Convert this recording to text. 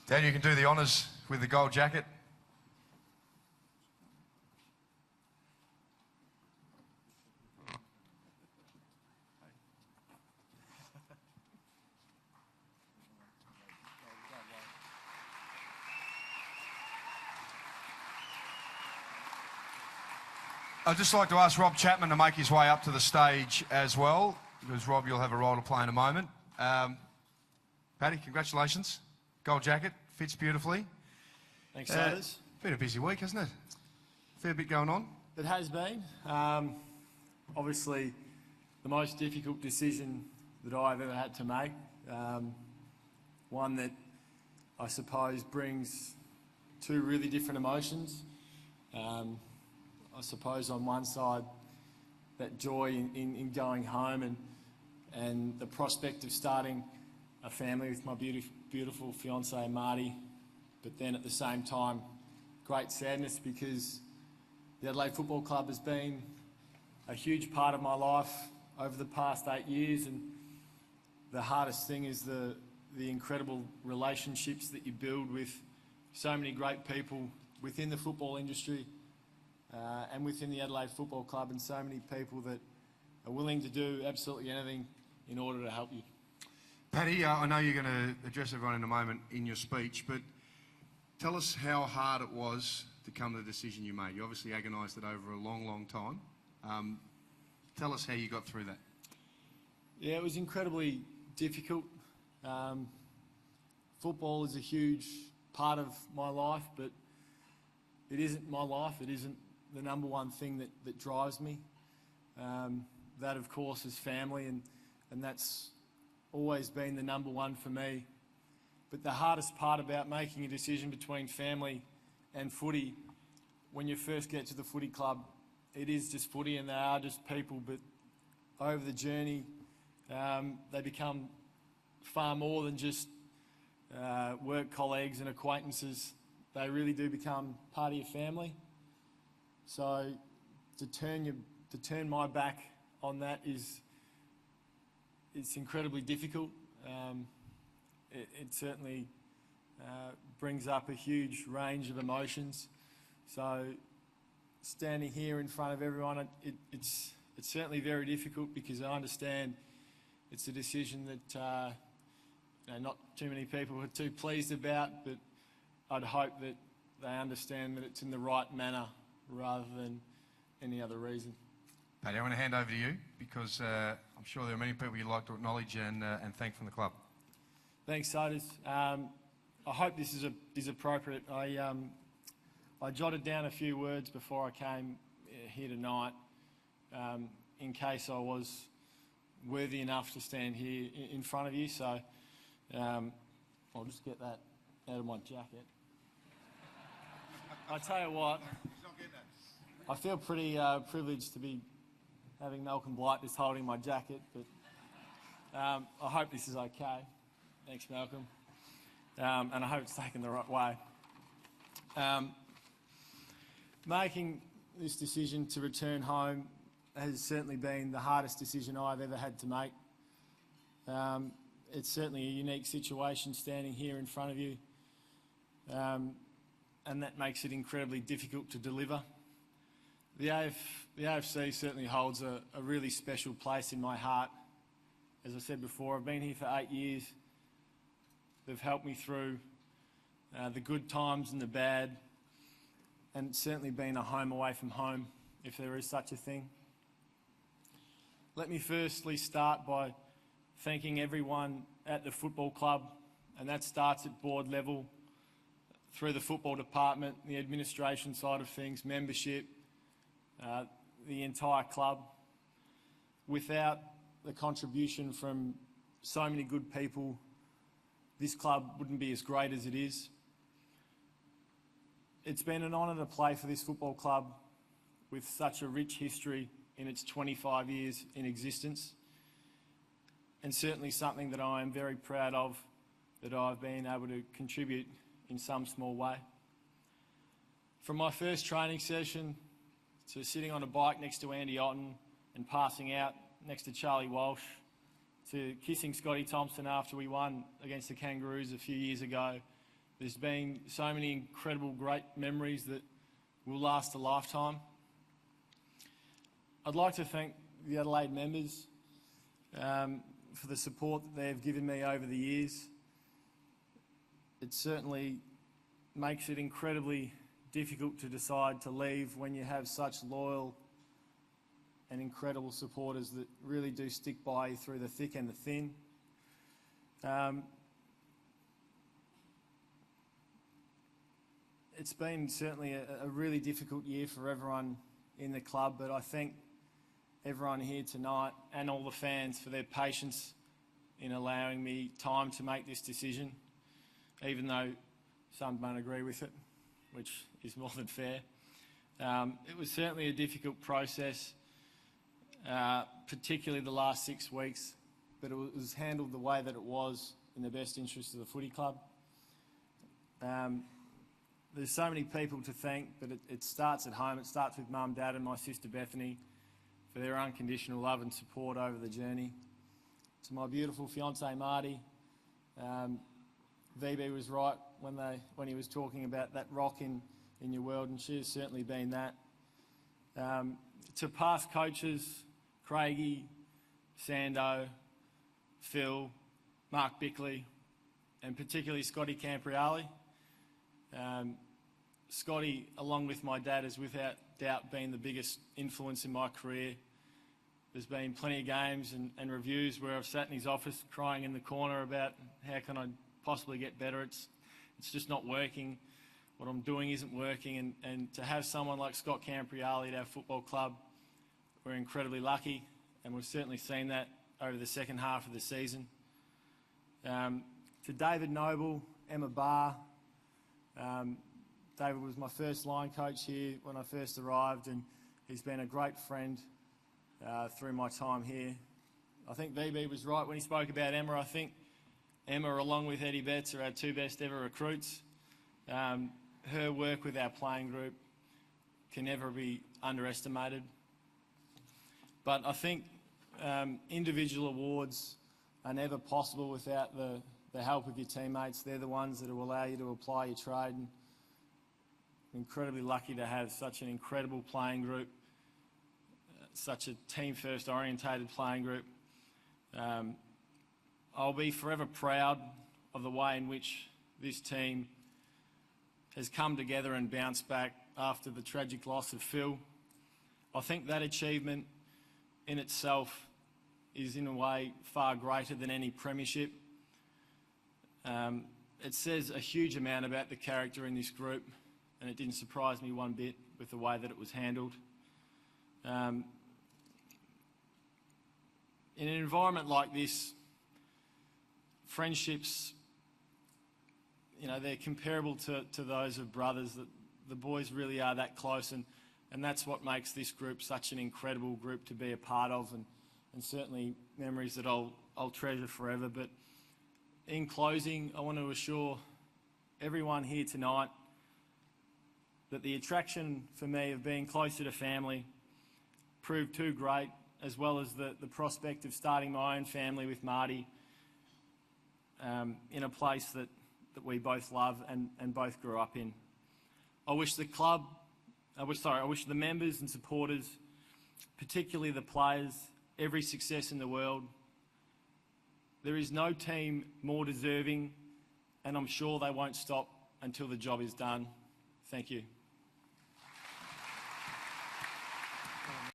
Dan, you can do the honours with the gold jacket. I'd just like to ask Rob Chapman to make his way up to the stage as well, because Rob, you'll have a role to play in a moment. Paddy, congratulations. Gold jacket, fits beautifully. Thanks, Saders. Been a busy week, hasn't it? Fair bit going on. It has been. Obviously, the most difficult decision that I've ever had to make. One that I suppose brings two really different emotions. I suppose on one side, that joy in going home and the prospect of starting a family with my beautiful fiancée Marty, but then at the same time, great sadness because the Adelaide Football Club has been a huge part of my life over the past 8 years, and the hardest thing is the incredible relationships that you build with so many great people within the football industry and within the Adelaide Football Club, and so many people that are willing to do absolutely anything in order to help you. Paddy, I know you're going to address everyone in a moment in your speech, but tell us how hard it was to come to the decision you made. You obviously agonised it over a long, long time. Tell us how you got through that. Yeah, it was incredibly difficult. Football is a huge part of my life, but it isn't my life. It isn't the number one thing that drives me. That, of course, is family, and that's always been the number one for me. But the hardest part about making a decision between family and footy, when you first get to the footy club, it is just footy and they are just people, but over the journey, they become far more than just work colleagues and acquaintances. They really do become part of your family. So to turn my back on that it's incredibly difficult. It certainly brings up a huge range of emotions. So standing here in front of everyone, it's certainly very difficult because I understand it's a decision that not too many people are too pleased about, but I'd hope that they understand that it's in the right manner rather than any other reason. Paddy, I want to hand over to you because I'm sure there are many people you'd like to acknowledge and thank from the club. Thanks, Saders. I hope this is appropriate. I jotted down a few words before I came here tonight in case I was worthy enough to stand here in front of you. So I'll just get that out of my jacket. I tell you what, I feel pretty privileged to be having Malcolm Blight just holding my jacket, but I hope this is okay. Thanks, Malcolm. And I hope it's taken the right way. Making this decision to return home has certainly been the hardest decision I've ever had to make. It's certainly a unique situation standing here in front of you, and that makes it incredibly difficult to deliver. The AFC certainly holds a really special place in my heart. As I said before, I've been here for 8 years. They've helped me through the good times and the bad, and it's certainly been a home away from home, if there is such a thing. Let me firstly start by thanking everyone at the football club, and that starts at board level, through the football department, the administration side of things, membership, the entire club. Without the contribution from so many good people, this club wouldn't be as great as it is. It's been an honour to play for this football club with such a rich history in its 25 years in existence, and certainly something that I am very proud of, that I've been able to contribute in some small way. From my first training session to sitting on a bike next to Andy Otten and passing out next to Charlie Walsh, to kissing Scotty Thompson after we won against the Kangaroos a few years ago, There's been so many incredible, great memories that will last a lifetime. I'd like to thank the Adelaide members for the support that they've given me over the years. It certainly makes it incredibly difficult to decide to leave when you have such loyal and incredible supporters that really do stick by you through the thick and the thin. It's been certainly a really difficult year for everyone in the club, but I thank everyone here tonight and all the fans for their patience in allowing me time to make this decision, even though some don't agree with it, which is more than fair. It was certainly a difficult process, particularly the last 6 weeks, but it was handled the way that it was in the best interest of the footy club. There's so many people to thank, but it starts at home. It starts with Mum, Dad and my sister Bethany for their unconditional love and support over the journey. To my beautiful fiancée Marty, VB was right when he was talking about that rock in your world, and she has certainly been that. To past coaches, Craigie, Sando, Phil, Mark Bickley, and particularly Scotty Campriali. Scotty, along with my dad, has without doubt been the biggest influence in my career. There's been plenty of games and reviews where I've sat in his office crying in the corner about how can I possibly get better. It's just not working. What I'm doing isn't working, and to have someone like Scott Campriali at our football club, we're incredibly lucky, and we've certainly seen that over the second half of the season. To David Noble, Emma Barr, David was my first line coach here when I first arrived, and he's been a great friend through my time here. I think VB was right when he spoke about Emma. I think Emma, along with Eddie Betts, are our 2 best ever recruits. Her work with our playing group can never be underestimated. But I think individual awards are never possible without the help of your teammates. They're the ones that will allow you to apply your trade. And I'm incredibly lucky to have such an incredible playing group, such a team-first orientated playing group. I'll be forever proud of the way in which this team has come together and bounced back after the tragic loss of Phil. I think that achievement in itself is in a way far greater than any premiership. It says a huge amount about the character in this group, and it didn't surprise me one bit with the way that it was handled. In an environment like this, friendships, they're comparable to those of brothers. That the boys really are that close, and that's what makes this group such an incredible group to be a part of, and certainly memories that I'll treasure forever. But in closing, I want to assure everyone here tonight that the attraction for me of being closer to family proved too great, as well as the prospect of starting my own family with Marty in a place that we both love and both grew up in. I wish the members and supporters, particularly the players, every success in the world. There is no team more deserving, and I'm sure they won't stop until the job is done. Thank you.